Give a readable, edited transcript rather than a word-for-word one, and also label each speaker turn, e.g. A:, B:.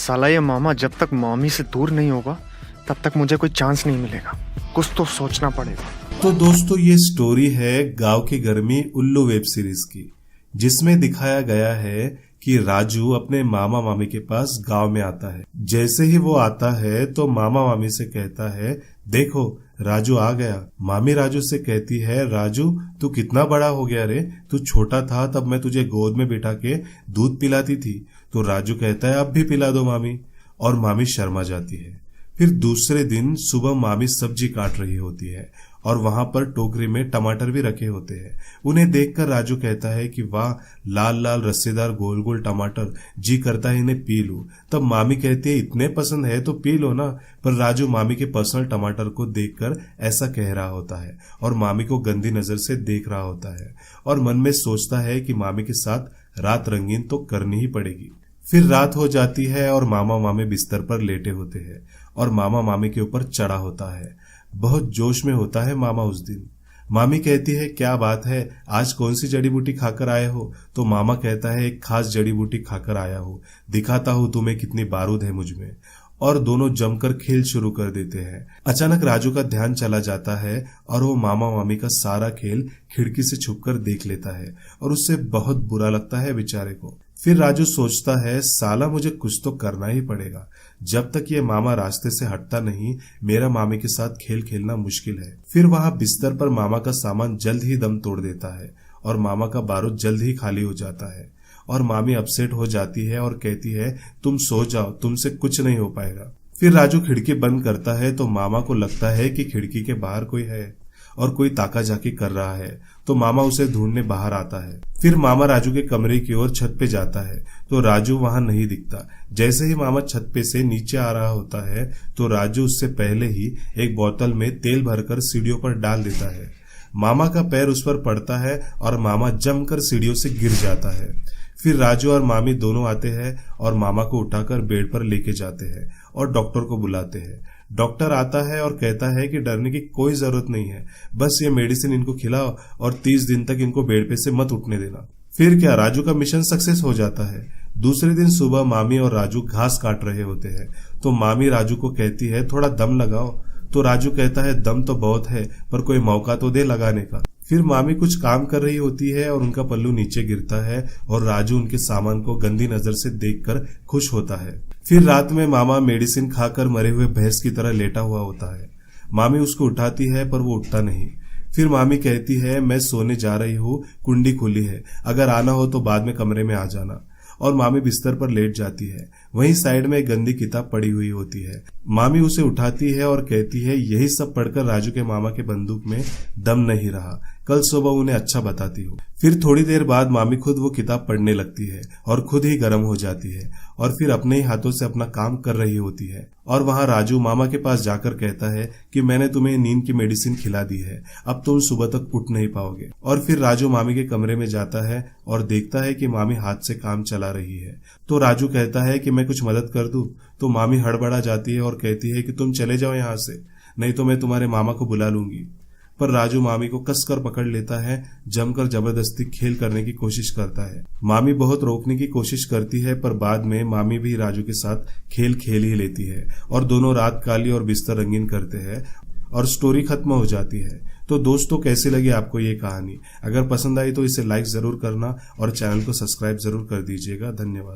A: साला ये मामा जब तक मम्मी से दूर नहीं होगा तब तक मुझे कोई चांस नहीं मिलेगा। कुछ तो सोचना पड़ेगा।
B: तो दोस्तों ये स्टोरी है गांव की गर्मी उल्लू वेब सीरीज की, जिसमें दिखाया गया है कि राजू अपने मामा मामी के पास गांव में आता है। जैसे ही वो आता है तो मामा मामी से कहता है, देखो राजू आ गया। मामी राजू से कहती है, राजू तू कितना बड़ा हो गया रे, तू छोटा था तब मैं तुझे गोद में बिठा के दूध पिलाती थी। तो राजू कहता है, अब भी पिला दो मामी। और मामी शर्मा जाती है। फिर दूसरे दिन सुबह मामी सब्जी काट रही होती है और वहां पर टोकरी में टमाटर भी रखे होते हैं। उन्हें देखकर राजू कहता है कि वाह, लाल लाल रस्सेदार गोल गोल टमाटर, जी करता है इन्हें पी लूं। तब मामी कहती है, इतने पसंद है तो पी लो ना। पर राजू मामी के पर्सनल टमाटर को देखकर ऐसा कह रहा होता है और मामी को गंदी नजर से देख रहा होता है और मन में सोचता है कि मामी के साथ रात रंगीन तो करनी ही पड़ेगी। फिर रात हो जाती है और मामा मामी बिस्तर पर लेटे होते हैं और मामा मामी के ऊपर चढ़ा होता है। बहुत जोश में होता है मामा उस दिन। मामी कहती है, क्या बात है, आज कौन सी जड़ी बूटी खाकर आए हो? तो मामा कहता है, एक खास जड़ी बूटी खाकर आया हूँ, दिखाता हूँ तुम्हें कितनी बारूद है मुझ में। और दोनों जमकर खेल शुरू कर देते हैं। अचानक राजू का ध्यान चला जाता है और वो मामा मामी का सारा खेल खिड़की से छुपकर देख लेता है और उससे बहुत बुरा लगता है बेचारे को। फिर राजू सोचता है, साला मुझे कुछ तो करना ही पड़ेगा। जब तक ये मामा रास्ते से हटता नहीं, मेरा मामी के साथ खेल खेलना मुश्किल है। फिर वहां बिस्तर पर मामा का सामान जल्द ही दम तोड़ देता है और मामा का बारूद जल्द ही खाली हो जाता है और मामी अपसेट हो जाती है और कहती है, तुम सो जाओ, तुमसे कुछ नहीं हो पाएगा। फिर राजू खिड़की बंद करता है तो मामा को लगता है कि खिड़की के बाहर कोई है और कोई ताका झाकी कर रहा है। तो मामा उसे ढूंढने बाहर आता है। फिर मामा राजू के कमरे की ओर छत पे जाता है तो राजू वहां नहीं दिखता। जैसे ही मामा छत पे से नीचे आ रहा होता है तो राजू उससे पहले ही एक बोतल में तेल भरकर सीढ़ियों पर डाल देता है। मामा का पैर उस पर पड़ता है और मामा जमकर सीढ़ियों से गिर जाता है। फिर राजू और मामी दोनों आते हैं और मामा को उठाकर बेड पर लेके जाते हैं और डॉक्टर को बुलाते हैं। डॉक्टर आता है और कहता है कि डरने की कोई जरूरत नहीं है, बस ये मेडिसिन इनको खिलाओ और 30 दिन तक इनको बेड पे से मत उठने देना। फिर क्या, राजू का मिशन सक्सेस हो जाता है। दूसरे दिन सुबह मामी और राजू घास काट रहे होते हैं तो मामी राजू को कहती है, थोड़ा दम लगाओ। तो राजू कहता है, दम तो बहुत है पर कोई मौका तो दे लगाने का। फिर मामी कुछ काम कर रही होती है और उनका पल्लू नीचे गिरता है और राजू उनके सामान को गंदी नजर से देखकर खुश होता है। फिर रात में मामा मेडिसिन खाकर मरे हुए भैंस की तरह लेटा हुआ होता है। मामी उसको उठाती है पर वो उठता नहीं। फिर मामी कहती है, मैं सोने जा रही हूँ, कुंडी खुली है, अगर आना हो तो बाद में कमरे में आ जाना। और मामी बिस्तर पर लेट जाती है। वहीं साइड में एक गंदी किताब पड़ी हुई होती है। मामी उसे उठाती है और कहती है, यही सब पढ़कर राजू के मामा के बंदूक में दम नहीं रहा, कल सुबह उन्हें अच्छा बताती हूँ। फिर थोड़ी देर बाद मामी खुद वो किताब पढ़ने लगती है और खुद ही गर्म हो जाती है और फिर अपने ही हाथों से अपना काम कर रही होती है। और वहां राजू मामा के पास जाकर कहता है कि मैंने तुम्हें नींद की मेडिसिन खिला दी है, अब तुम सुबह तक उठ नहीं पाओगे। और फिर राजू मामी के कमरे में जाता है और देखता है कि मामी हाथ से काम चला रही है। तो राजू कहता है कि मैं कुछ मदद कर दूं। तो मामी हड़बड़ा जाती है और कहती है कि तुम चले जाओ यहाँ से, नहीं तो मैं तुम्हारे मामा को बुला लूंगी। पर राजू मामी को कसकर पकड़ लेता है, जमकर जबरदस्ती खेल करने की कोशिश करता है। मामी बहुत रोकने की कोशिश करती है पर बाद में मामी भी राजू के साथ खेल खेल ही लेती है और दोनों रात काली और बिस्तर रंगीन करते हैं और स्टोरी खत्म हो जाती है। तो दोस्तों, कैसी लगी आपको ये कहानी? अगर पसंद आई तो इसे लाइक जरूर करना और चैनल को सब्सक्राइब जरूर कर दीजिएगा। धन्यवाद।